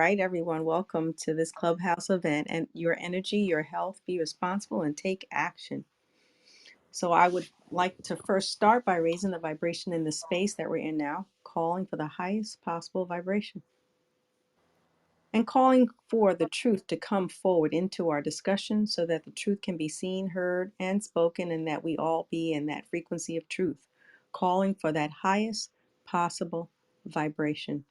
right, everyone, welcome to this Clubhouse event. And your energy, your health, be responsible and take action. So I would like to first start by raising the vibration in the space that we're in now, calling for the highest possible vibration and calling for the truth to come forward into our discussion so that the truth can be seen, heard, and spoken, and that we all be in that frequency of truth, calling for that highest possible vibration.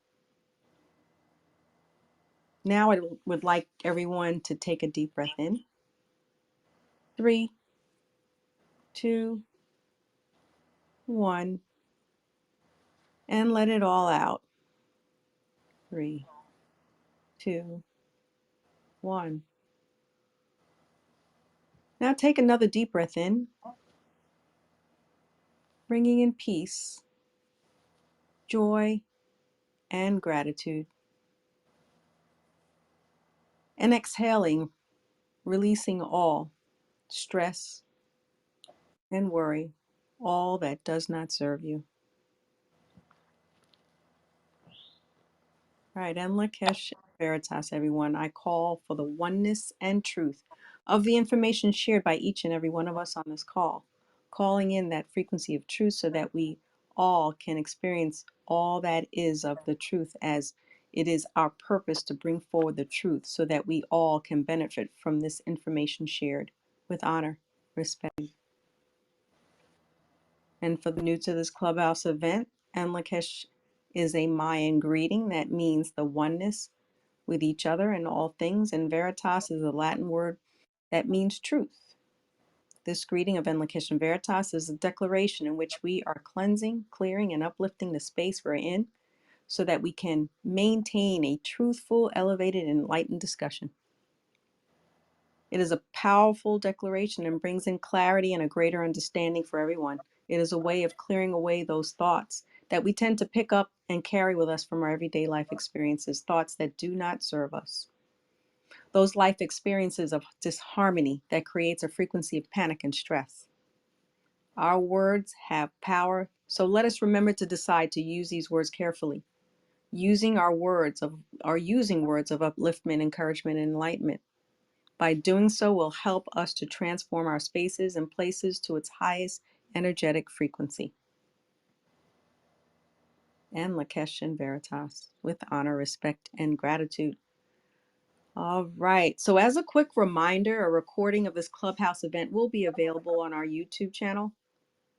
Now I would like everyone to take a deep breath in. 3, 2, 1, and let it all out. 3, 2, 1. Now take another deep breath in, bringing in peace, joy, and gratitude. And exhaling, releasing all stress and worry, all that does not serve you. All right, and Lakesh Veritas, everyone, I call for the oneness and truth of the information shared by each and every one of us on this call, calling in that frequency of truth so that we all can experience all that is of the truth, as it is our purpose to bring forward the truth so that we all can benefit from this information shared with honor, respect. And for the new to this Clubhouse event, and Lakesh is a Mayan greeting that means the oneness with each other in all things, and veritas is a Latin word that means truth. This greeting of Enlakish and Veritas is a declaration in which we are cleansing, clearing, and uplifting the space we're in so that we can maintain a truthful, elevated, and enlightened discussion. It is a powerful declaration and brings in clarity and a greater understanding for everyone. It is a way of clearing away those thoughts that we tend to pick up and carry with us from our everyday life experiences, thoughts that do not serve us. Those life experiences of disharmony that creates a frequency of panic and stress. Our words have power, so let us remember to decide to use these words carefully. Using words of upliftment, encouragement, and enlightenment. By doing so will help us to transform our spaces and places to its highest energetic frequency. And Lakesh and Veritas, with honor, respect, and gratitude. All right. So as a quick reminder, a recording of this Clubhouse event will be available on our YouTube channel,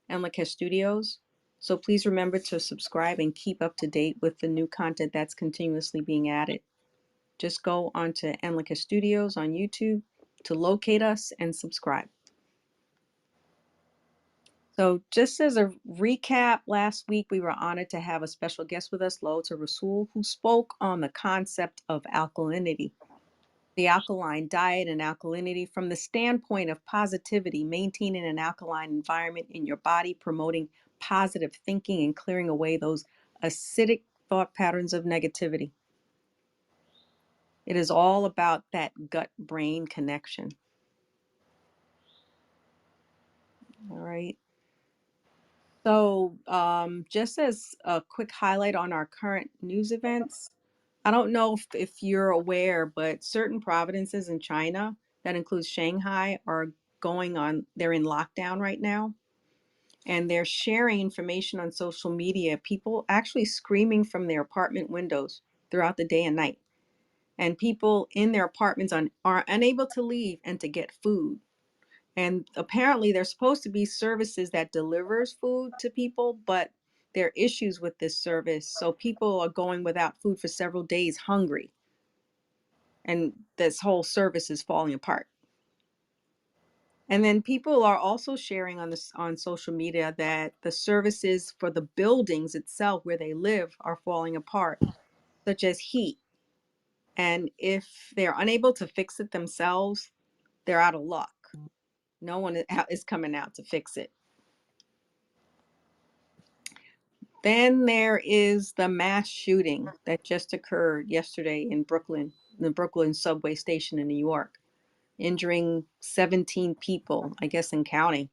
Lakesh Studios. So please remember to subscribe and keep up to date with the new content that's continuously being added. Just go onto Lakesh Studios on YouTube to locate us and subscribe. So just as a recap, last week we were honored to have a special guest with us, Lo to Rasul, who spoke on the concept of alkalinity, the alkaline diet and alkalinity from the standpoint of positivity, maintaining an alkaline environment in your body, promoting positive thinking and clearing away those acidic thought patterns of negativity. It is all about that gut-brain connection. All right. So just as a quick highlight on our current news events, I don't know if you're aware, but certain provinces in China, that includes Shanghai, they're in lockdown right now. And they're sharing information on social media, people actually screaming from their apartment windows throughout the day and night. And people in their apartments are unable to leave and to get food. And apparently there's supposed to be services that delivers food to people, but there are issues with this service. So people are going without food for several days hungry. And this whole service is falling apart. And then people are also sharing on social media that the services for the buildings itself where they live are falling apart, such as heat. And if they're unable to fix it themselves, they're out of luck. No one is coming out to fix it. Then there is the mass shooting that just occurred yesterday in Brooklyn, the Brooklyn subway station in New York, injuring 17 people, I guess, and counting.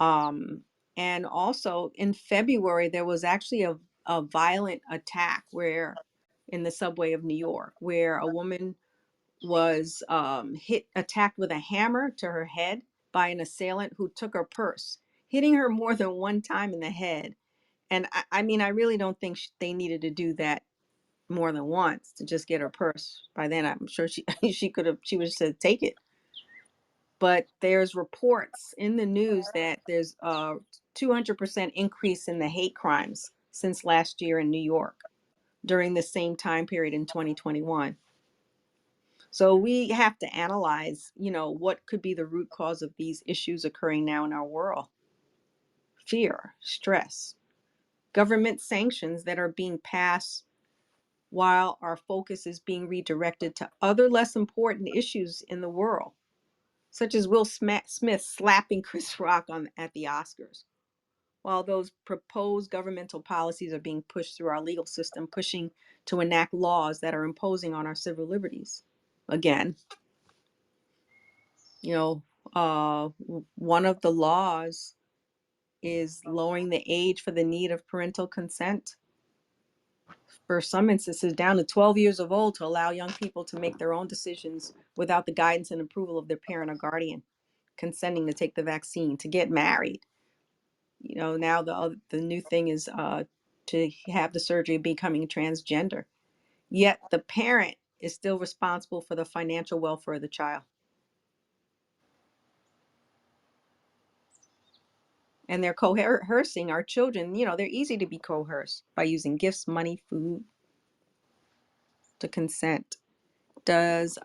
And also in February, there was actually a violent attack where in the subway of New York, where a woman was attacked with a hammer to her head by an assailant who took her purse, hitting her more than one time in the head. And I mean, I really don't think they needed to do that more than once to just get her purse. By then, I'm sure she she would have said take it. But there's reports in the news that there's a 200% increase in the hate crimes since last year in New York during the same time period in 2021. So we have to analyze, what could be the root cause of these issues occurring now in our world. Fear, stress, government sanctions that are being passed while our focus is being redirected to other less important issues in the world, such as Will Smith slapping Chris Rock at the Oscars, while those proposed governmental policies are being pushed through our legal system, pushing to enact laws that are imposing on our civil liberties. Again, you know, one of the laws is lowering the age for the need of parental consent for some instances down to 12 years of old to allow young people to make their own decisions without the guidance and approval of their parent or guardian, consenting to take the vaccine, to get married. Now the new thing is to have the surgery of becoming transgender. Yet the parent is still responsible for the financial welfare of the child. And they're coercing our children. They're easy to be coerced by using gifts, money, food to consent. Does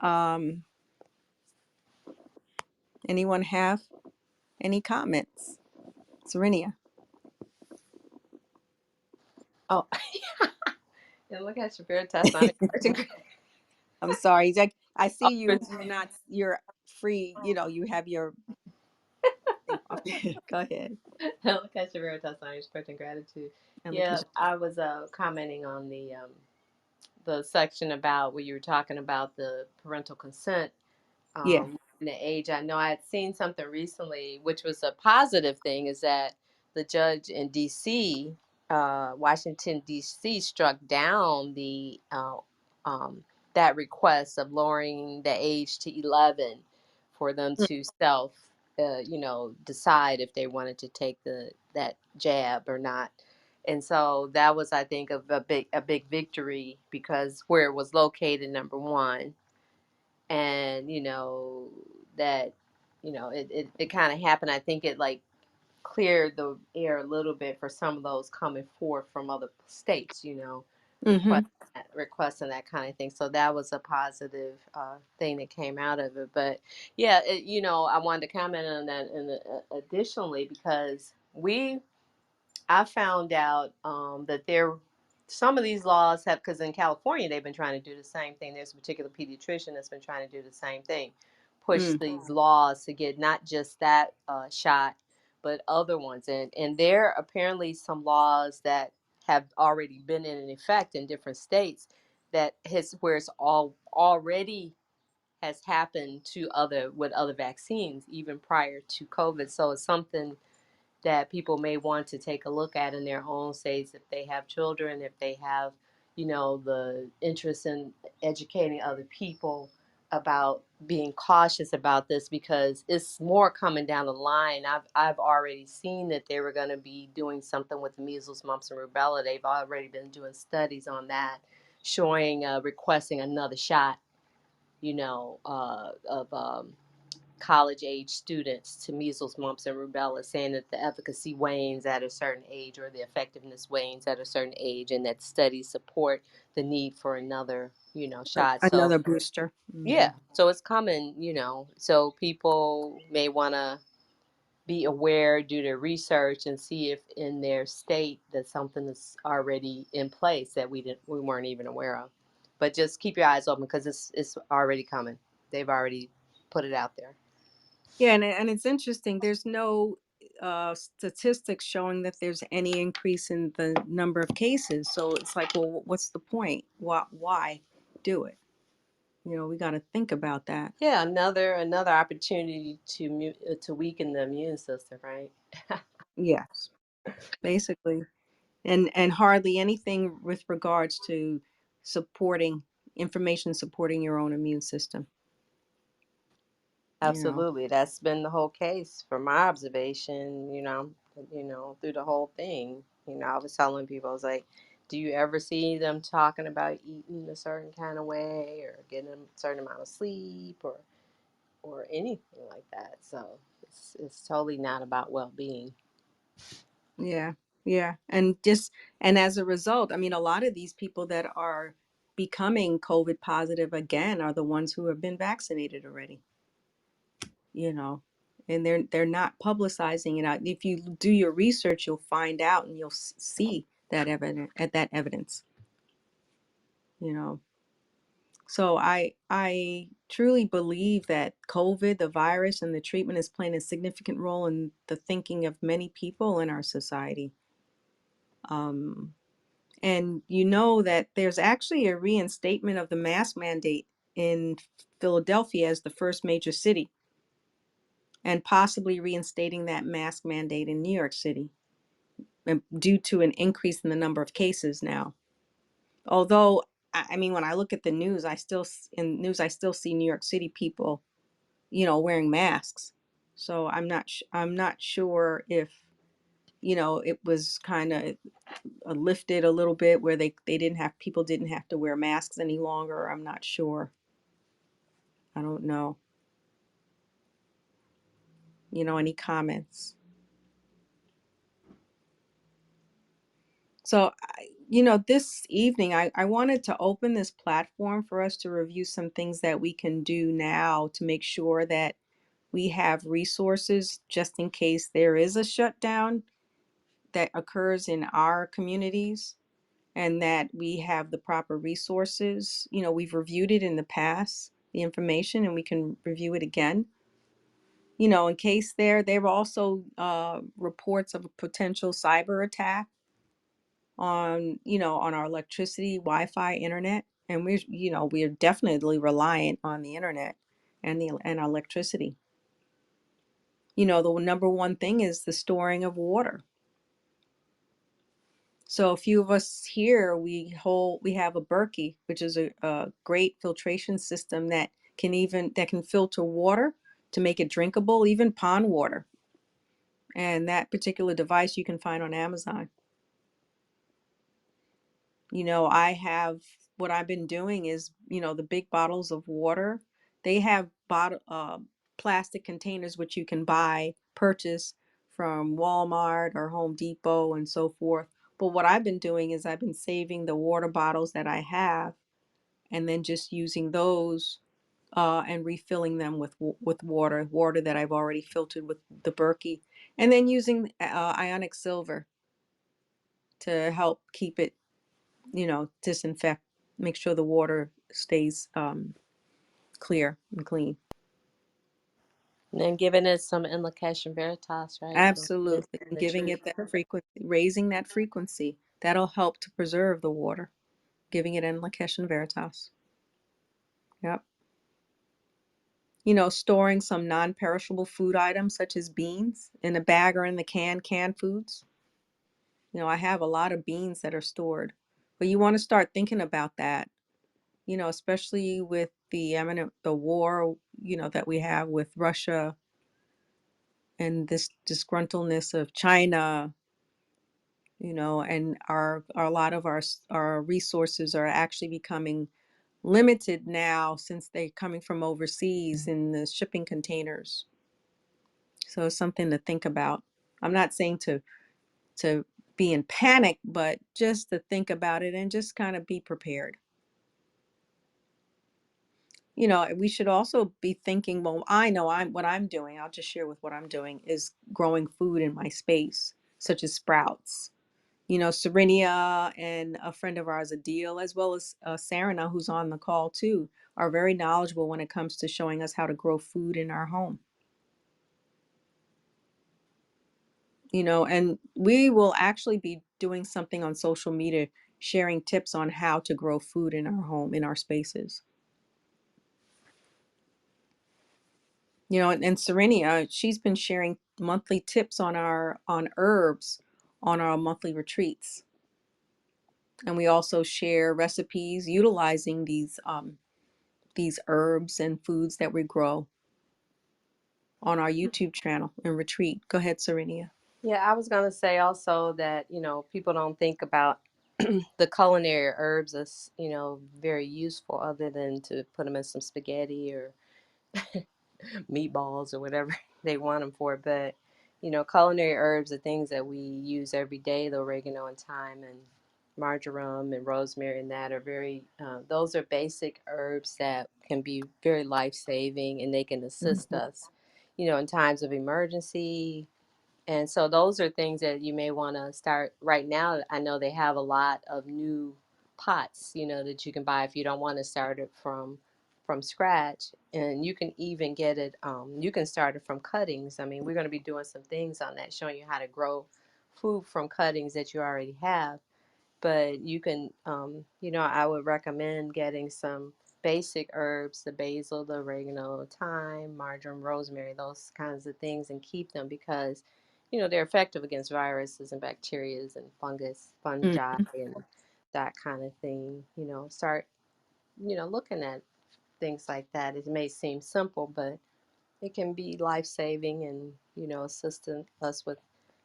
anyone have any comments? Serenia. Oh, and look at your very test on it. I'm sorry. I see you're free. You have your thing off. Go ahead. Look at your very test on respect and gratitude. And Yeah, Lakeisha. I was commenting on the section about where you were talking about the parental consent Yeah. in the age. I know I had seen something recently, which was a positive thing, is that the judge in D.C., Washington D.C., struck down the that request of lowering the age to 11 for them to decide if they wanted to take that jab or not. And so that was, I think, of a big victory, because where it was located, number one, and that it kind of happened. I think it like cleared the air a little bit for some of those coming forth from other states, Mm-hmm. requesting that kind of thing. So that was a positive thing that came out of it. But yeah, I wanted to comment on that, and additionally, because I found out that some of these laws have, because in California they've been trying to do the same thing. There's a particular pediatrician that's been trying to do the same thing, push Mm. these laws to get not just that shot, but other ones. And there are apparently some laws that have already been in effect in different states that has where it's all already has happened to other vaccines even prior to COVID. So it's something that people may want to take a look at in their own states if they have children, if they have, the interest in educating other people about being cautious about this, because it's more coming down the line. I've already seen that they were going to be doing something with measles, mumps, and rubella. They've already been doing studies on that, showing requesting another shot, of college age students to measles, mumps, and rubella, saying that the efficacy wanes at a certain age, or the effectiveness wanes at a certain age, and that studies support the need for another, shot. So, Another booster. Hmm. yeah, so it's coming, so people may want to be aware, do their research, and see if in their state that something is already in place that we weren't even aware of. But just keep your eyes open, because it's already coming. They've already put it out there. Yeah, and it's interesting. There's no statistics showing that there's any increase in the number of cases. So it's like, well, what's the point? Why do it? We got to think about that. Yeah, another opportunity to weaken the immune system, right? Yes, basically, and hardly anything with regards to supporting information supporting your own immune system, you know. Absolutely. That's been the whole case from my observation, through the whole thing. I was telling people, I was like, do you ever see them talking about eating a certain kind of way or getting a certain amount of sleep or anything like that? So it's totally not about well-being. Yeah. Yeah. And as a result, I mean, a lot of these people that are becoming COVID positive again are the ones who have been vaccinated already, you know. And they're not publicizing it out. If you do your research, you'll find out and you'll see that evidence, you know. So I truly believe that COVID, the virus, and the treatment is playing a significant role in the thinking of many people in our society. Um, And you know that there's actually a reinstatement of the mask mandate in Philadelphia as the first major city, and possibly reinstating that mask mandate in New York City due to an increase in the number of cases now. Although, I mean, when I look at the news, I still see New York City people, wearing masks. So I'm not sure if, it was kind of lifted a little bit where they didn't have people didn't have to wear masks any longer. I'm not sure. I don't know. Any comments? So, this evening, I wanted to open this platform for us to review some things that we can do now to make sure that we have resources just in case there is a shutdown that occurs in our communities, and that we have the proper resources. We've reviewed it in the past, the information, and we can review it again. In case there were also reports of a potential cyber attack on our electricity, Wi-Fi, internet, and we're definitely reliant on the internet and our electricity. The number one thing is the storing of water. So a few of us here, we have a Berkey, which is a great filtration system that can filter water to make it drinkable, even pond water. And that particular device you can find on Amazon. I have what I've been doing is, the big bottles of water, they have plastic containers which you can purchase from Walmart or Home Depot and so forth. But what I've been doing is I've been saving the water bottles that I have and then just using those and refilling them with water that I've already filtered with the Berkey, and then using ionic silver to help keep it, disinfect, make sure the water stays clear and clean. And then giving it some Inlocation Veritas, right? The Absolutely. and And the giving truth. it that frequency, raising that frequency, that'll help to preserve the water. Giving it in Lakesh and Veritas. Yep. Storing some non-perishable food items such as beans in a bag or in the canned foods. I have a lot of beans that are stored, but you want to start thinking about that, especially with the war, that we have with Russia and this disgruntledness of China, and a lot of our resources are actually becoming limited now since they're coming from overseas in the shipping containers. So it's something to think about. I'm not saying to be in panic, but just to think about it and just kind of be prepared. We should also be thinking, well, I know what I'm doing. I'll just share with what I'm doing is growing food in my space, such as sprouts. Serenia and a friend of ours, Adil, as well as Sarana, who's on the call too, are very knowledgeable when it comes to showing us how to grow food in our home. And we will actually be doing something on social media, sharing tips on how to grow food in our home, in our spaces. And Serenia, she's been sharing monthly tips on herbs on our monthly retreats. And we also share recipes utilizing these herbs and foods that we grow on our YouTube channel and Retreat. Go ahead, Serenia. Yeah, I was gonna say also that, people don't think about the culinary herbs as, very useful other than to put them in some spaghetti or meatballs or whatever they want them for. But, culinary herbs are things that we use every day, the oregano and thyme and marjoram and rosemary and that are those are basic herbs that can be very life-saving, and they can assist Mhm. us, in times of emergency. And so those are things that you may want to start right now. I know they have a lot of new pots, that you can buy if you don't want to start it from scratch. And you can even get it. You can start it from cuttings. I mean, we're going to be doing some things on that, showing you how to grow food from cuttings that you already have. But you can, I would recommend getting some basic herbs, the basil, the oregano, thyme, marjoram, rosemary, those kinds of things, and keep them because, they're effective against viruses and bacteria and fungi, Mhm. and that kind of thing. Start, looking at things like that. It may seem simple, but it can be life saving and, assisting us with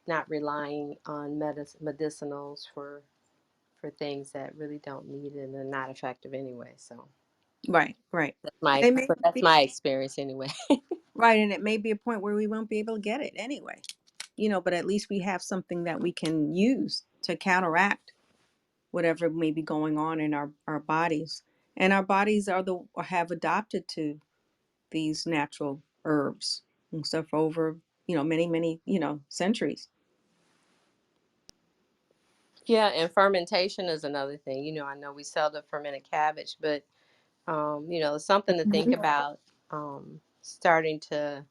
not relying on medicinals for things that really don't need it and are not effective anyway. So Right, right. that's my It may that's be my experience anyway. right, and it may be a point where we won't be able to get it anyway. But at least we have something that we can use to counteract whatever may be going on in our bodies. And our bodies have adopted to these natural herbs and stuff for over, many, many, centuries. Yeah, and fermentation is another thing. I know we sell the fermented cabbage, but something to think Mhm. about, starting to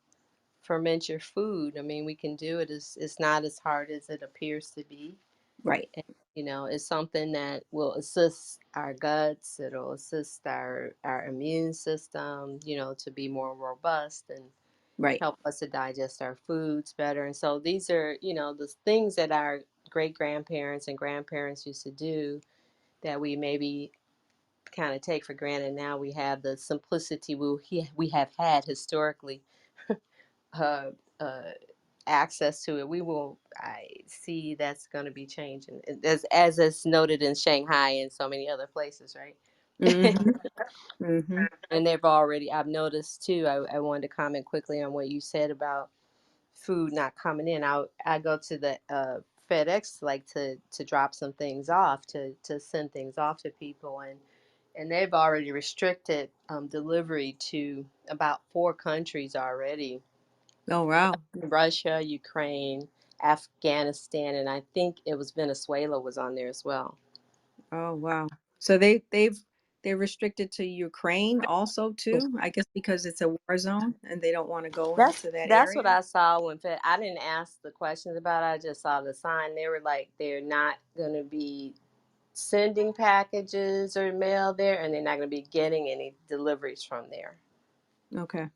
ferment your food. I mean, we can do it. It's not as hard as it appears to be. Right, And, it's something that will assist our guts. It'll assist our immune system, to be more robust and right. help us to digest our foods better. And so these are, the things that our great grandparents and grandparents used to do that we maybe kind of take for granted. Now we have the simplicity we have had historically, uh, uh, access to it. I see that's going to be changing, as is noted in Shanghai and so many other places, right? Mm-hmm. Mm-hmm. And I've noticed too. I wanted to comment quickly on what you said about food not coming in. I go to the FedEx, like to drop some things off, to send things off to people, and they've already restricted delivery to about 4 countries already: Oh wow. Russia, Ukraine, Afghanistan, and I think it was Venezuela was on there as well. Oh wow. So they're restricted to Ukraine also too. I guess because it's a war zone and they don't want to go That's into that that's what area. I saw when I didn't ask the questions about it. I just saw the sign. They were like they're not going to be sending packages or mail there, and they're not going to be getting any deliveries from there. Okay.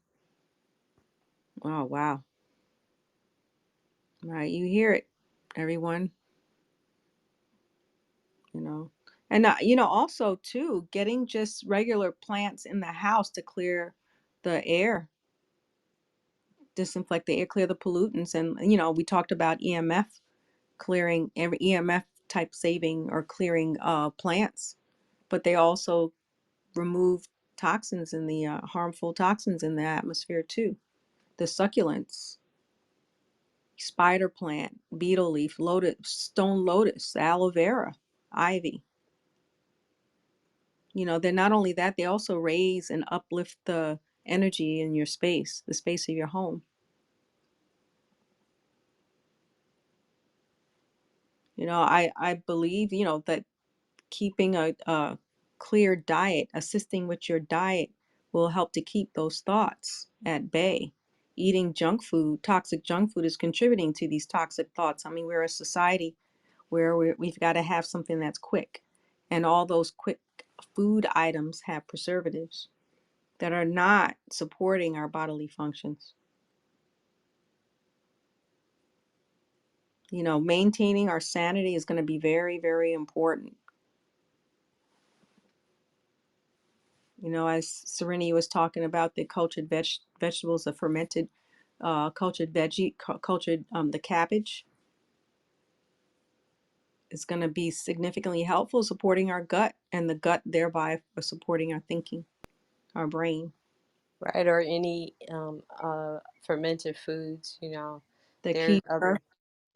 Oh wow. Right. You hear it, everyone. You know. And also too, getting just regular plants in the house to clear the air, disinfect the air, clear the pollutants, and we talked about EMF clearing, every EMF type saving or clearing plants, but they also remove toxins in the harmful toxins in the atmosphere too. The succulents, spider plant, beetle leaf, lotus, stone lotus, aloe vera, ivy. They're not only that, they also raise and uplift the energy in your space, the space of your home. I believe, that keeping a clear diet, assisting with your diet, will help to keep those thoughts at bay. Eating junk food, toxic junk food, is contributing to these toxic thoughts. I mean, we're a society where we've got to have something that's quick, and all those quick food items have preservatives that are not supporting our bodily functions. Maintaining our sanity is going to be very, very important. As Serenity was talking about the cultured vegetables, the fermented cultured veggie, cultured the cabbage is going to be significantly helpful, supporting our gut, and the gut thereby supporting our thinking, our brain. Right, or any fermented foods, The there are kefir, other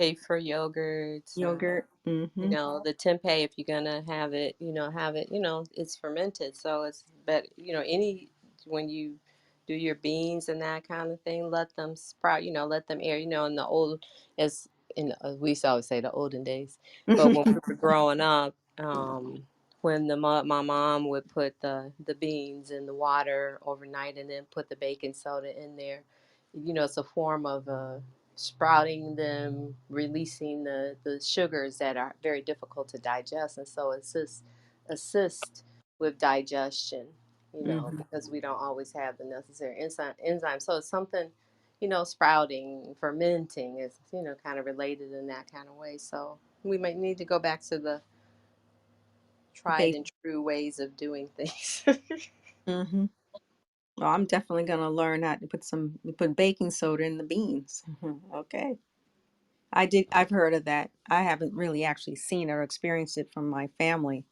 kefir yogurts, yogurt. Mm-hmm. the tempeh, if you're gonna have it, it's fermented, so it's better, any when you do your beans and that kind of thing, let them sprout, let them air, in the old, as in we used to always say the olden days, but when we were growing up, when my mom would put the beans in the water overnight and then put the baking soda in there, it's a form of sprouting them, releasing the sugars that are very difficult to digest, and so assist with digestion. Hmm. Because we don't always have the necessary enzyme. So it's something, sprouting, fermenting is kind of related in that kind of way. So we might need to go back to the tried Base. and true ways of doing things. Hmm. Well, I'm definitely gonna learn how to put baking soda in the beans. Okay. I've heard of that. I haven't really actually seen or experienced it from my family,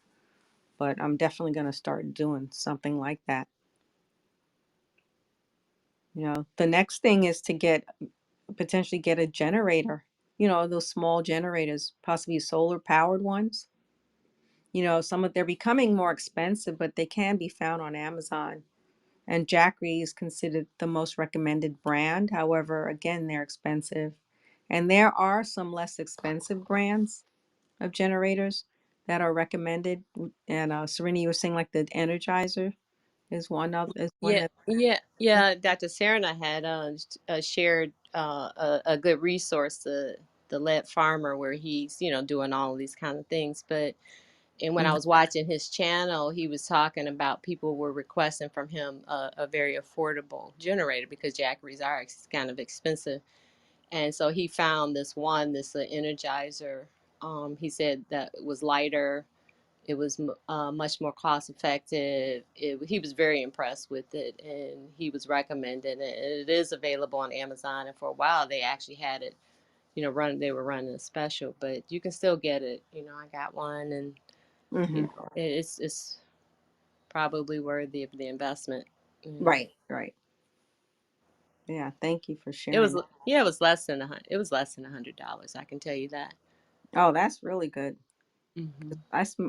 but I'm definitely gonna start doing something like that. The next thing is to potentially get a generator. Those small generators, possibly solar powered ones. They're becoming more expensive, but they can be found on Amazon. And Jackery is considered the most recommended brand. However, again, they're expensive. And there are some less expensive brands of generators that are recommended. And Serenity was saying like the Energizer is one Yeah, that. yeah, yeah. Dr. Serena had shared a good resource, the lead farmer, where he's doing all of these kind of things. But and when I Mhm, was watching his channel, he was talking about people were requesting from him a very affordable generator because jackeries are kind of expensive, and so he found this Energizer. He said that it was lighter, it was much more cost effective. He was very impressed with it, and he was recommending it. And it is available on Amazon, and for a while they actually had it, they were running a special, but you can still get it. I got one, and mhm. it's probably worthy of the investment. Right, right. Yeah, thank you for It was sharing. yeah, it was less than it was less than $100. I can tell you that. Oh, that's really good. Hmm.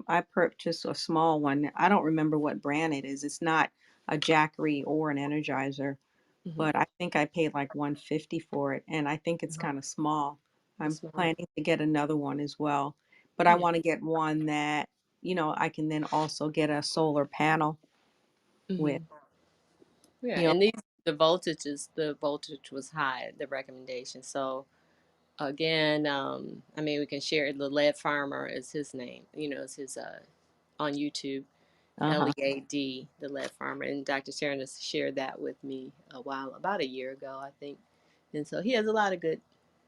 I purchased a small one. I don't remember what brand it is. It's not a Jackery or an Energizer, Hmm. but I think I paid like 150 for it, and I think it's Uh-huh. kind of small. I'm It's small. planning to get another one as well, but I Yeah. want to get one that, I can then also get a solar panel with, Hmm. Yeah, you know. and the voltage was high, the recommendation. So again, I mean, we can share the lead farmer is his name. Is his on YouTube, Uh-huh. LEAD, the lead farmer, and Dr. Sharon has shared that with me about a year ago, I think. And so he has a lot of good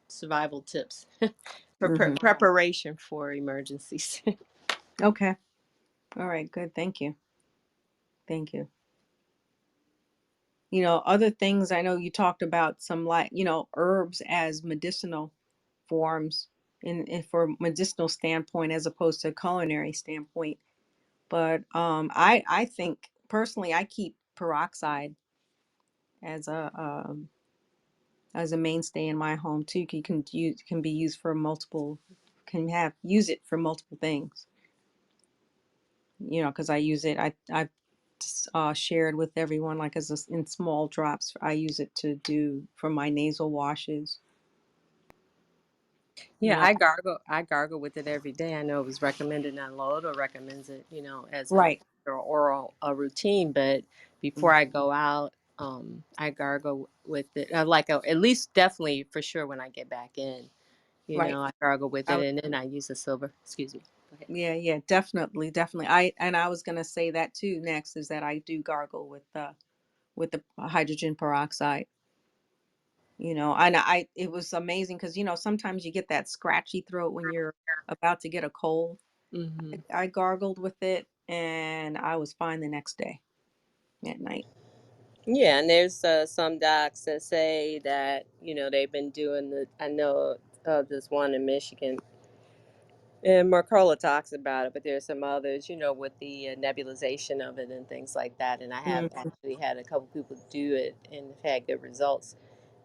survival tips for Hmm. preparation for emergencies. Okay. All right, good. Thank you. Thank you. Other things, I know you talked about some, like, herbs as medicinal forms in for medicinal standpoint as opposed to culinary standpoint. But I think personally I keep peroxide as a mainstay in my home too. Can be used for multiple, can have use it for multiple things. Because I use it. I shared with everyone, like, in small drops. I use it to do for my nasal washes. You Yeah, know. I gargle with it every day. I know it was recommended, not Loda recommends it, as a Right. oral a routine. But before I go out, I gargle with it. At least definitely for sure when I get back in, Right. I gargle with I it, was, and then I use the silver. Excuse me. Go ahead. yeah, yeah, definitely, definitely. I was gonna say that too next, is that I do gargle with the hydrogen peroxide. And it was amazing because sometimes you get that scratchy throat when you're about to get a cold. Hmm. I gargled with it and I was fine the next day. at night. Yeah, and there's some docs that say that they've been doing the. I know of this one in Michigan, and Mercola talks about it, but there's some others, with the nebulization of it and things like that. And I have Mhm, actually had a couple people do it and had good results.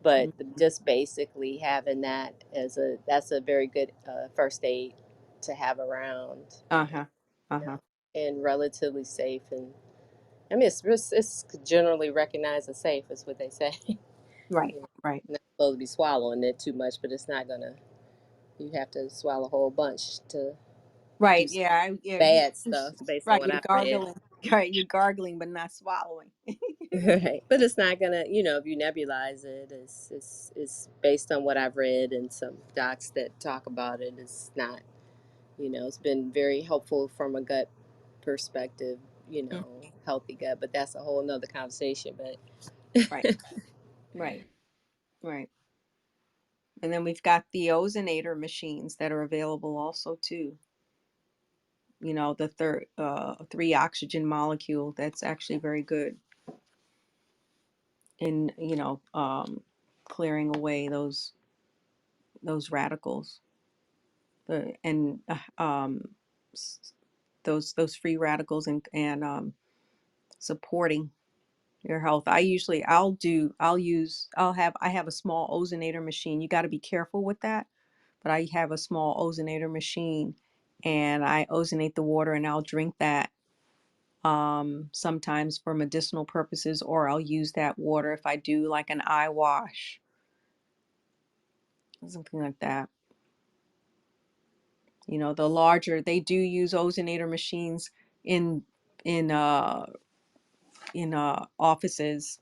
But mhm. just basically having that as that's a very good first aid to have around, Uh-huh. you know, Uh-huh. and relatively safe. And I mean, it's generally recognized as safe, is what they say. Right. You know, Right. not supposed to be swallowing it too much, but it's not gonna. You have to swallow a whole bunch to do Right. some Yeah. Yeah. bad stuff, based on Right. what You're I read. gargling. Right. You're gargling, but not swallowing. Right, but it's not gonna. If you nebulize it, it's based on what I've read and some docs that talk about it. It's not. It's been very helpful from a gut perspective. Mm, Healthy gut, but that's a whole nother conversation. But right. Right. Right. And then we've got the ozonator machines that are available also too. The third three oxygen molecule that's actually very good in, clearing away those radicals. And s- those free radicals and supporting your health. I have a small ozonator machine. You got to be careful with that, but I have a small ozonator machine and I ozonate the water and I'll drink that sometimes for medicinal purposes, or I'll use that water if I do like an eye wash, something like that. The larger they do use ozonator machines in in uh offices,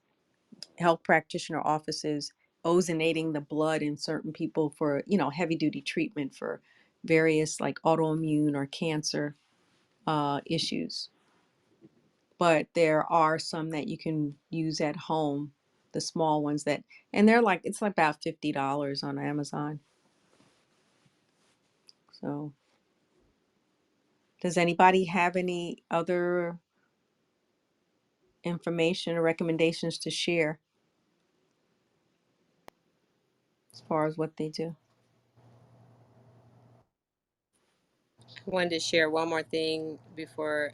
health practitioner offices, ozonating the blood in certain people for, heavy duty treatment for various like autoimmune or cancer issues. But there are some that you can use at home, the small ones and it's like about $50 on Amazon. So, does anybody have any other information or recommendations to share as far as what they do? I wanted to share one more thing before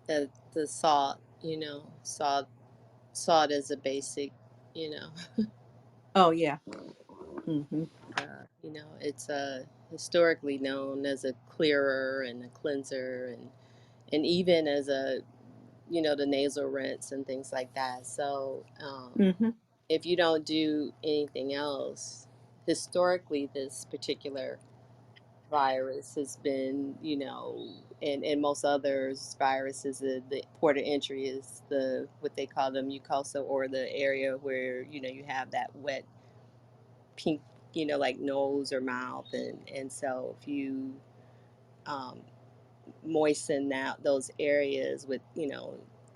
the salt. Salt is a basic. You know, Oh yeah. Hmm. it's historically known as a clearer and a cleanser, and even as a the nasal rinse and things like that. So Hmm. if you don't do anything else, historically, this particular virus has been, and most others viruses, the port of entry is the what they call the mucosa, or the area where you have that wet pink, like nose or mouth, and so if you um, moisten out those areas with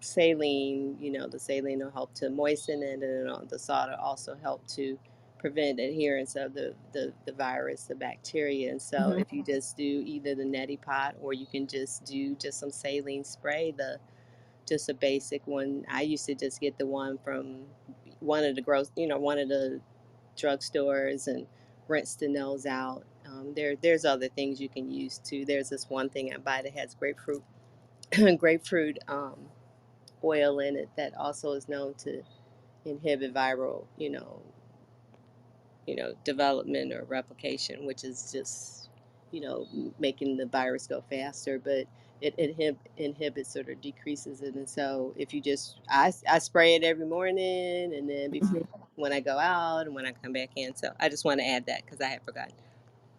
saline. The saline will help to moisten it, and the salt will also help to prevent adherence of the virus, the bacteria. And so Hmm. if you just do either the neti pot, or you can just do just some saline spray, the just a basic one. I used to just get the one from one of the drugstores, and rinse the nose out. There's other things you can use too. There's this one thing I buy that has grapefruit grapefruit oil in it, that also is known to inhibit viral development or replication, which is just making the virus go faster. But it inhibits, sort of decreases it. And so if you just I spray it every morning, and then Hmm. when I go out and when I come back in. So I just want to add that because I had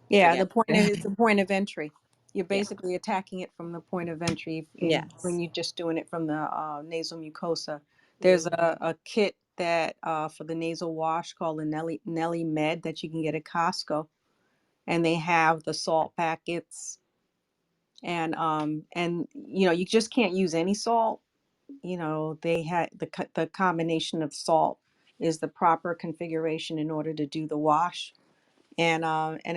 Yeah, forgot. the point is it's a point of entry. You're Yeah. basically attacking it from the point of entry when Yes. you're just doing it from the nasal mucosa. There's Mm-hmm. a kit that for the nasal wash called the Nelly Med that you can get at Costco, and they have the salt packets, and you just can't use any salt. They had the combination of salt is the proper configuration in order to do the wash, and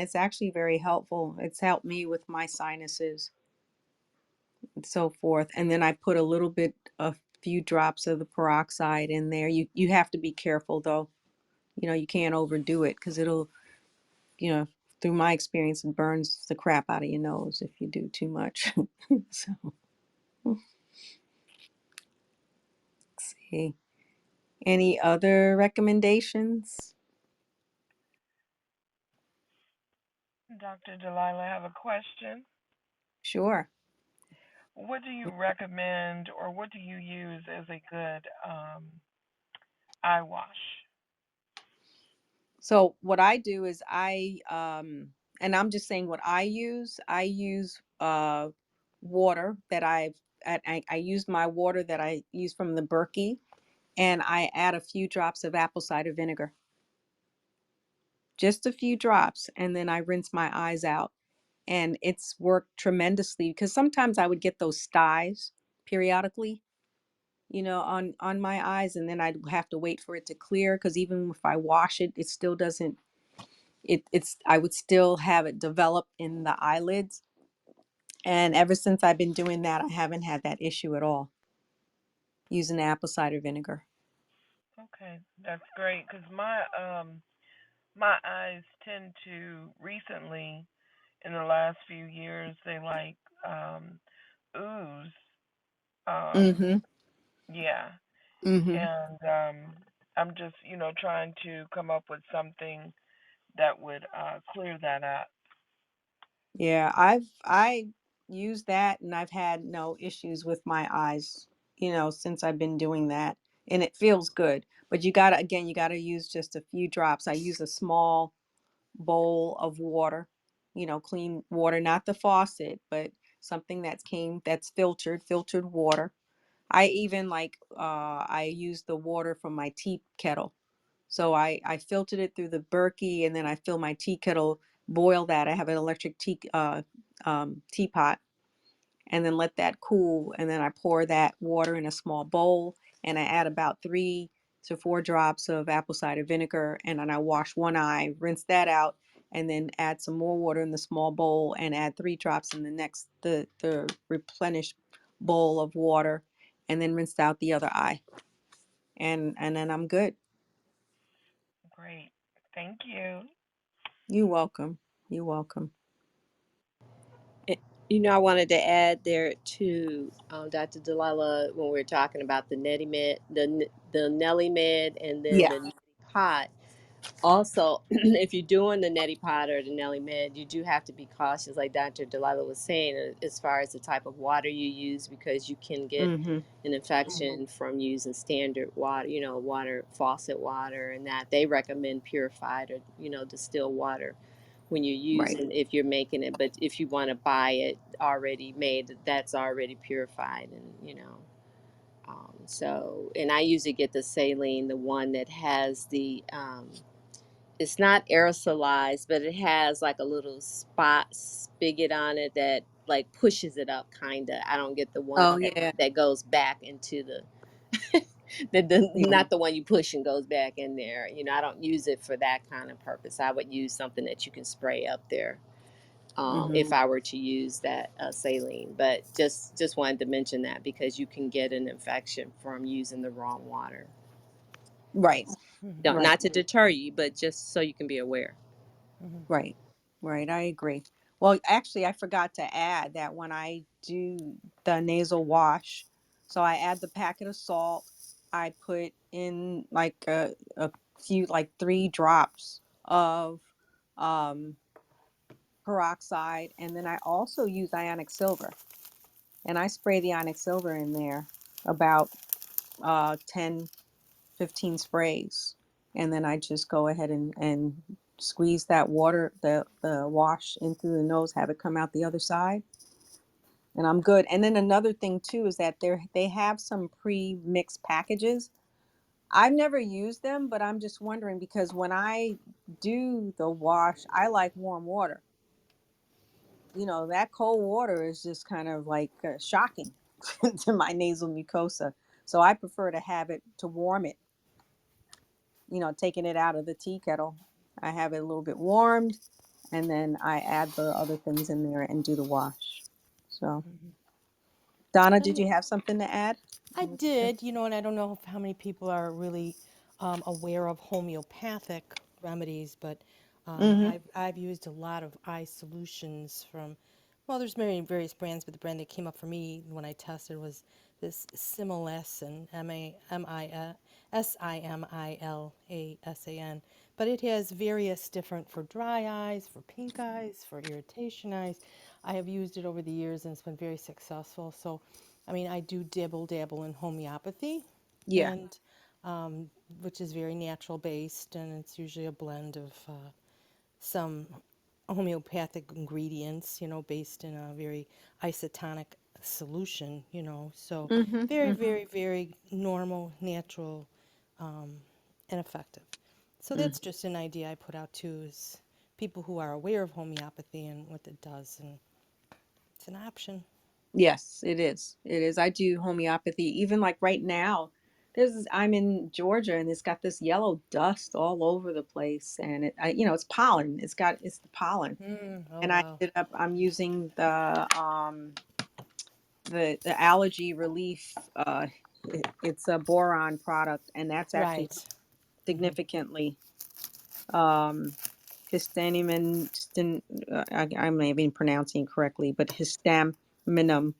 it's actually very helpful. It's helped me with my sinuses and so forth. And then I put a little bit of few drops of the peroxide in there. You have to be careful though. You can't overdo it because it'll, you know, through my experience, it burns the crap out of your nose if you do too much. So, let's see. Any other recommendations? Dr. Delilah, I have a question. Sure. What do you recommend or what do you use as a good eye wash? So what I do is and I'm just saying what I use. I use water that I use my water that I use from the Berkey, and I add a few drops of apple cider vinegar, just a few drops, and then I rinse my eyes out. And it's worked tremendously because sometimes I would get those styes periodically, on my eyes, and then I'd have to wait for it to clear because even if I wash it, it still doesn't. It's I would still have it develop in the eyelids. And ever since I've been doing that, I haven't had that issue at all using apple cider vinegar. Okay, that's great because my eyes tend to recently in the last few years they like ooze. Um, Mm-hmm. yeah, Mm-hmm. and I'm just trying to come up with something that would clear that up. Yeah, I used that and I've had no issues with my eyes, since I've been doing that. And it feels good. But you gotta use just a few drops. I use a small bowl of water, clean water, not the faucet, but something that's filtered water. I even I use the water from my tea kettle. So I filtered it through the Berkey, and then I fill my tea kettle, boil that. I have an electric teapot, and then let that cool. And then I pour that water in a small bowl, and I add about 3 to 4 drops of apple cider vinegar, and then I wash one eye, rinse that out, and then add some more water in the small bowl, and add 3 drops in the replenished bowl of water, and then rinse out the other eye, and then I'm good. Great, thank you. You're welcome. You're welcome. Eh, I wanted to add there to Dr. Delilah when we were talking about the neti med, the Nelly med, and then Yeah. the neti pot. Also, if you're doing the neti pot or the Nelly med, you do have to be cautious, like Dr. Delilah was saying, as far as the type of water you use, because you can get Mm-hmm. an infection from using standard water, water, faucet water, and that they recommend purified or distilled water when you're Right. using, if you're making it. But if you want to buy it already made, that's already purified, and so, and I usually get the saline, the one that has the it's not aerosolized, but it has like a little spot spigot on it that like pushes it up, kind of. I don't get the one Oh that yeah. goes back into the Yeah. not the one you push and goes back in there. I don't use it for that kind of purpose. I would use something that you can spray up there, Mm-hmm. if I were to use that saline. But just wanted to mention that because you can get an infection from using the wrong water. Right. No, Right. not to deter you, but just so you can be aware. Right. Right. I agree. Well, actually, I forgot to add that when I do the nasal wash, so I add the packet of salt. I put in like a few, like 3 drops of um, peroxide, and then I also use ionic silver, and I spray the ionic silver in there about 10 15 sprays, and then I just go ahead and squeeze that water, the wash in through the nose, have it come out the other side, and I'm good. And then another thing too is that they have some pre-mixed packages. I've never used them, but I'm just wondering because when I do the wash, I like warm water. That cold water is just kind of like shocking to my nasal mucosa. So I prefer to have it to warm it, taking it out of the tea kettle. I have it a little bit warmed, and then I add the other things in there and do the wash. So, Donna, did And you have something to add? I did, and I don't know how many people are really aware of homeopathic remedies, but Mm-hmm. I've used a lot of eye solutions from, well, there's many various brands, but the brand that came up for me when I tested was this Similasan, Similasan. But it has various different for dry eyes, for pink eyes, for irritation eyes. I have used it over the years and it's been very successful. So, I mean, I do dabble in homeopathy, Yeah. and which is very natural based, and it's usually a blend of some homeopathic ingredients, based in a very isotonic solution, so Mm-hmm. very, Mm-hmm. very, very normal, natural, and effective. So Mm. that's just an idea I put out too, is people who are aware of homeopathy and what it does, and it's an option. Yes, it is. It is. I do homeopathy. Even like right now, I'm in Georgia and it's got this yellow dust all over the place, and it's pollen. It's the pollen, Oh, and wow. I'm using the Allergy Relief. It's a boron product, and that's actually Right. significantly um I may be pronouncing incorrectly, but histaminum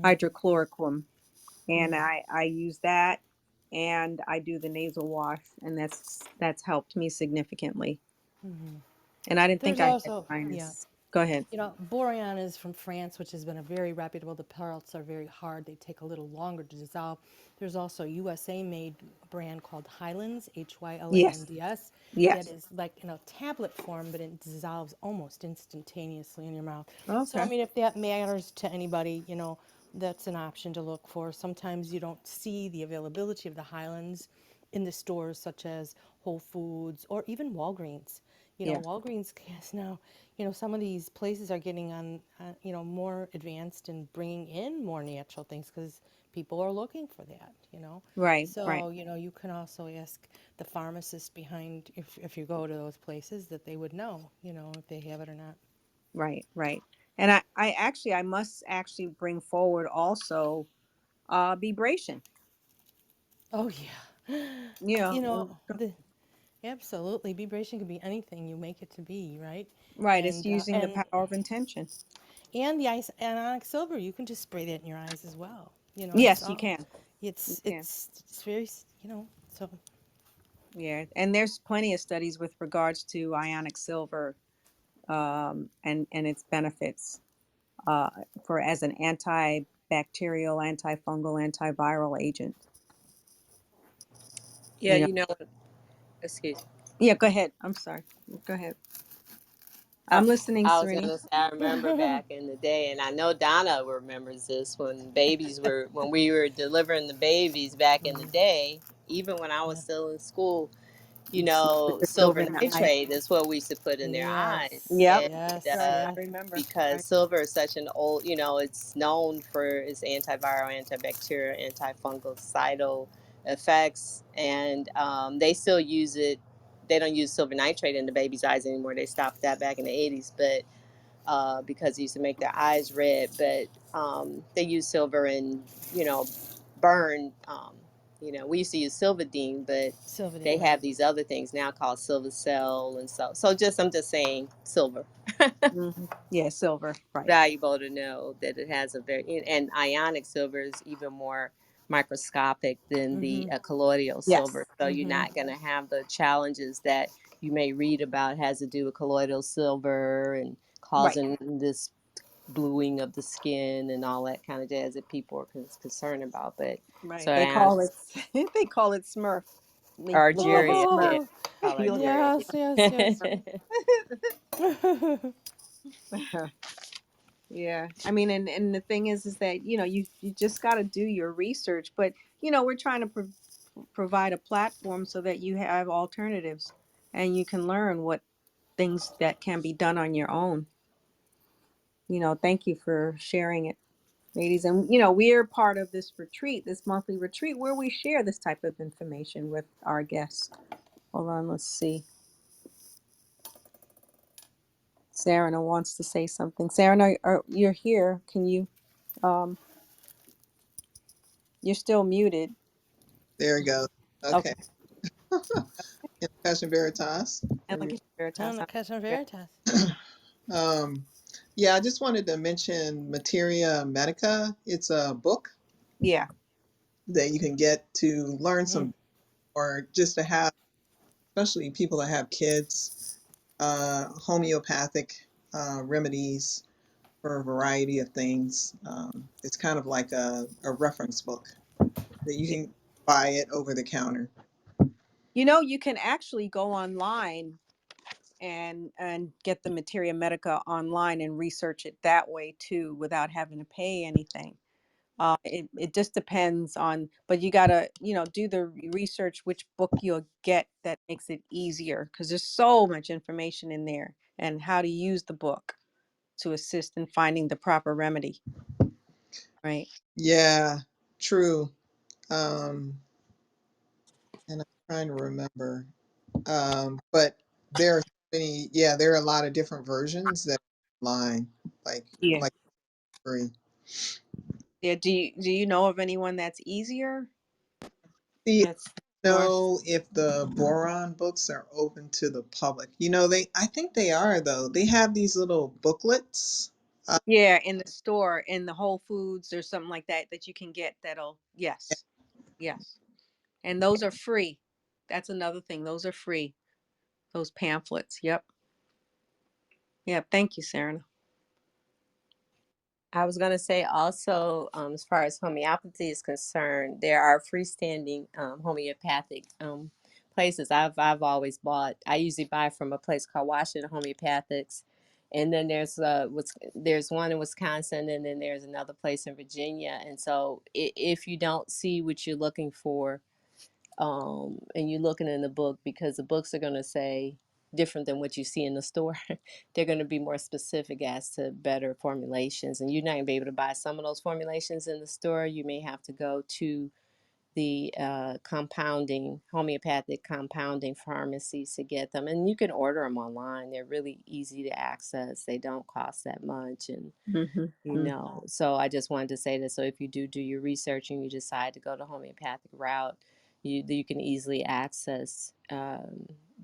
hydrochloroquine, and I use that, and I do the nasal wash, and that's helped me significantly. And I didn't think There's I had also, yeah. sinus. Go ahead. Borean is from France, which has been a very reputable. The pellets are very hard. They take a little longer to dissolve. There's also a USA made brand called Highlands, Yes. Hylands, that Yes. is like in a tablet form, but it dissolves almost instantaneously in your mouth. So, I Okay. mean, if that matters to anybody, that's an option to look for. Sometimes you don't see the availability of the Highlands in the stores such as Whole Foods or even Walgreens. Yeah. Walgreens has now, some of these places are getting on, more advanced and bringing in more natural things because people are looking for that. Right. Right. So, you can also ask the pharmacist behind, if you go to those places, that they would know, if they have it or not. Right. Right. And I must actually bring forward also vibration. Oh, yeah. You You know, know, the, absolutely. Vibration can be anything you make it to be, right? right. It's And, uh, using the and, power of intention. and the ice anionic silver, you can just spray that in your eyes as well. It's Yes, you all, can. You it's can. it's it's very, so Yeah, and there's plenty of studies with regards to ionic silver, and its benefits uh, for as an antibacterial, antifungal, antiviral agent. Yeah, You know. excuse. Yeah. Go ahead. I'm sorry. Go ahead. Oh, I'm listening, I was Serenie. gonna say I remember back in the day, and I know Donna remembers this when we were delivering the babies back in the day. Even when I was yeah. still in school, With the silver silver Hmm. nitrate. nitrate is what we used to put in their eyes, Yes, Yep. and That's yes, right. uh, I yes. remember. because silver is such an old, it's known for its antiviral, antibacterial, antifungicidal effects, and they still use it. They don't use silver nitrate in the baby's eyes anymore. They stopped that back in the 80s, but because it used to make their eyes red. But they use silver and burn. We used to use Silvadene, but they Sylvan, have right. these other things now called Silver Cell, and so I'm just saying silver. Yeah, silver. Right. Valuable to know that it has a very, and ionic silver is even more microscopic than the colloidal silver, Yes. so you're not going to have the challenges that you may read about has to do with colloidal silver and Right. causing this bluing of the skin and all that kind of jazz that people are concerned about. But so Right. They I call it they call it Smurf. They look like Argeria, a yeah, Oh, call You look like Argeria. yes, yes, yes. Yeah. Smurf. Yeah. I mean, and the thing is that, you just got to do your research, but we're trying to provide a platform so that you have alternatives and you can learn what things that can be done on your own. Thank you for sharing it, ladies. And we're part of this retreat, this monthly retreat where we share this type of information with our guests. Hold on, let's see. Sarah wants to say something. Sarah, you're here. Can you? Um, you're still muted. There we go. Okay. Okay. In Passion Veritas. Are you? Elegant No, Veritas. no, Casa Veritas. Um, yeah, I just wanted to mention Materia Medica. It's a book Yeah. that you can get to learn Mm. some, or just to have, especially people that have kids, homeopathic remedies for a variety of things. It's kind of like a reference book that you Yeah. can buy it over the counter. You know, you can actually go online and get the Materia Medica online and research it that way too without having to pay anything. It just depends on, but you gotta, do the research which book you'll get that makes it easier because there's so much information in there and how to use the book to assist in finding the proper remedy, right? Yeah, true. Um, and I'm trying to remember. But there are so many, yeah, there are a lot of different versions that are online, like Yeah. like free. Yeah. Do you know of anyone that's easier? See, That's I don't more. know if the boron books are open to the public. You know, I think they are though. They have these little booklets. Uh, Yeah, in the store, in the Whole Foods or something like that that you can get that'll, yes. Yes. And those are free. That's another thing. Those are free. Those pamphlets. Yep. Yep. Thank you, Sarah. I was going to say also, as far as homeopathy is concerned, there are freestanding homeopathic places. I've always bought. I usually buy from a place called Washington Homeopathics, and then there's one in Wisconsin, and then there's another place in Virginia. And so, if you don't see what you're looking for, and you're looking in the book, because the books are going to say different than what you see in the store. They're going to be more specific as to better formulations, and you're not going to be able to buy some of those formulations in the store. You may have to go to the compounding homeopathic compounding pharmacies to get them, and you can order them online. They're really easy to access. They don't cost that much, and Mm-hmm. so I just wanted to say that. So if you do your research and you decide to go the homeopathic route, you can easily access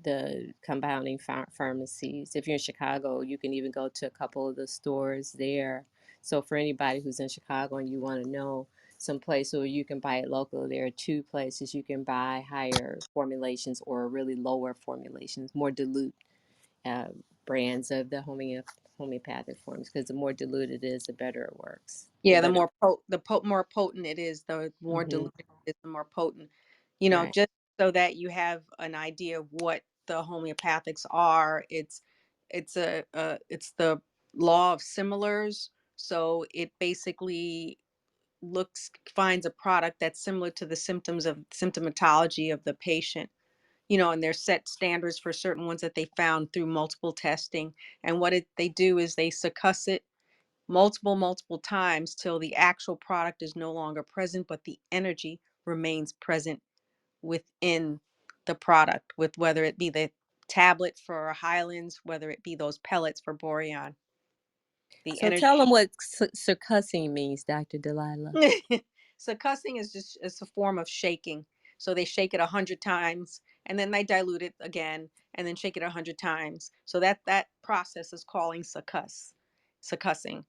the compounding pharmacies. If you're in Chicago, you can even go to a couple of the stores there. So for anybody who's in Chicago and you want to know some place where you can buy it locally, there are two places you can buy higher formulations or really lower formulations, more dilute uh, brands of the homeopathic forms, because the more diluted it is, the better it works. The Yeah, the better. more potent it is, the more Hmm. diluted it is, the more potent. Right. Just so that you have an idea of what the homeopathics are. It's the law of similars. So it basically finds a product that's similar to the symptoms of symptomatology of the patient. And there's set standards for certain ones that they found through multiple testing. And what they do is they succuss it multiple times till the actual product is no longer present, but the energy remains present within the product, with whether it be the tablet for Highlands, whether it be those pellets for Boreon. The So energy. tell them what succussing means, Dr. Delilah. So cussing is just it's a form of shaking. So they shake it 100 times and then they dilute it again and then shake it 100 times. So that process is calling succussing.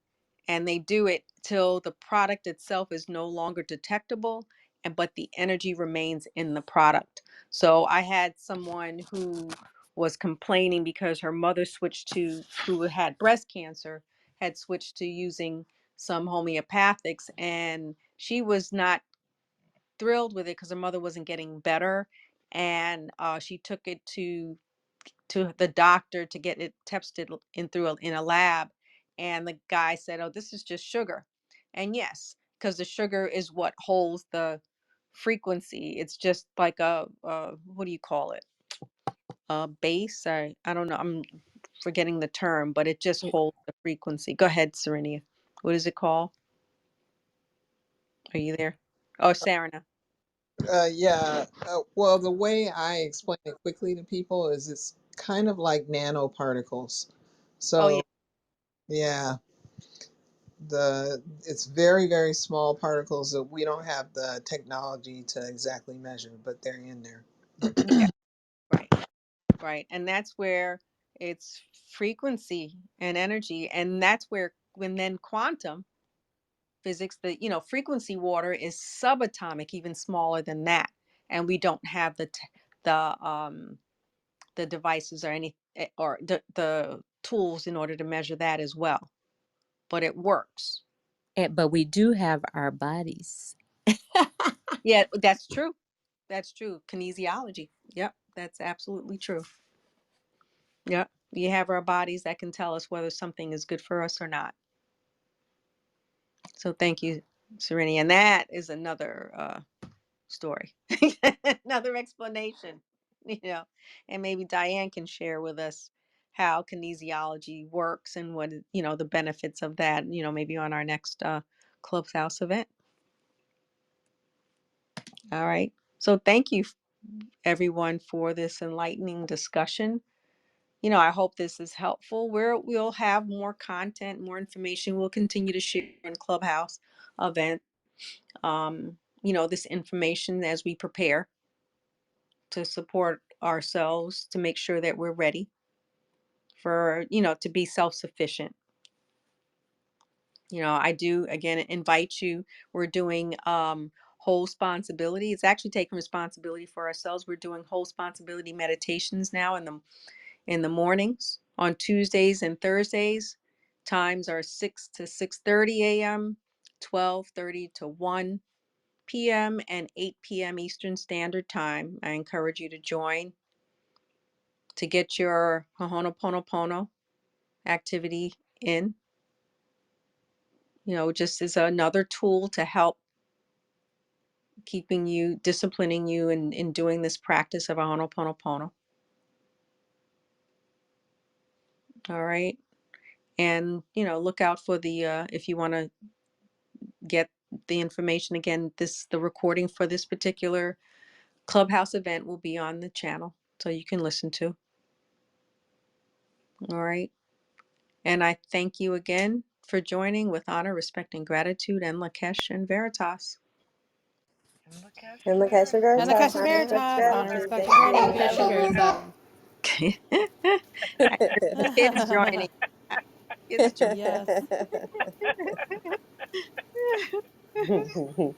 And they do it till the product itself is no longer detectable, and but the energy remains in the product. So I had someone who was complaining because her mother who had breast cancer, had switched to using some homeopathics, and she was not thrilled with it because her mother wasn't getting better. And she took it to the doctor to get it tested in a lab, and the guy said, "Oh, this is just sugar." And yes, because the sugar is what holds the frequency. It's just like a what do you call it, a base. I don't know, I'm forgetting the term, but it just holds the frequency. Go ahead, Serenia. What is it called? Are you there? Oh, Sarana. yeah. Well, the way I explain it quickly to people is it's kind of like nanoparticles. Oh yeah. So, yeah. it's very, very small particles that we don't have the technology to exactly measure, but they're in there. Yeah, right, right. And that's where it's frequency and energy. And that's where when then quantum physics, the frequency water is subatomic, even smaller than that. And we don't have the devices or or the tools in order to measure that as well. But it works. But we do have our bodies. Yeah, that's true. That's true. Kinesiology. Yep, that's absolutely true. Yep. We have our bodies that can tell us whether something is good for us or not. So thank you, Sereni. And that is another story, another explanation, and maybe Diane can share with us how kinesiology works and what, the benefits of that, maybe on our next Clubhouse event. All right. So thank you, everyone, for this enlightening discussion. I hope this is helpful. We'll have more content, more information. We'll continue to share in Clubhouse event, this information as we prepare to support ourselves to make sure that we're ready for, to be self-sufficient. I do again invite you. We're doing whole responsibility. It's actually taking responsibility for ourselves. We're doing whole responsibility meditations now in the mornings on Tuesdays and Thursdays. Times are 6 to 6:30 a.m., 12:30 to 1 p.m., and 8 p.m. Eastern Standard Time. I encourage you to join to get your Ho'oponopono activity in. Just as another tool to help keeping you, disciplining you in doing this practice of Ho'oponopono. All right. And, look out for the, if you want to get the information again, the recording for this particular Clubhouse event will be on the channel so you can listen to. All right. And I thank you again for joining with honor, respect, and gratitude, and Lakesh and Veritas. And look at And look at your And Veritas. the Veritas, Cash and honor, respect, Veritas, honor, gratitude. respect, Thank and you for gratitude. having Veritas. I heard the kids joining. Kids joining. Yes. me.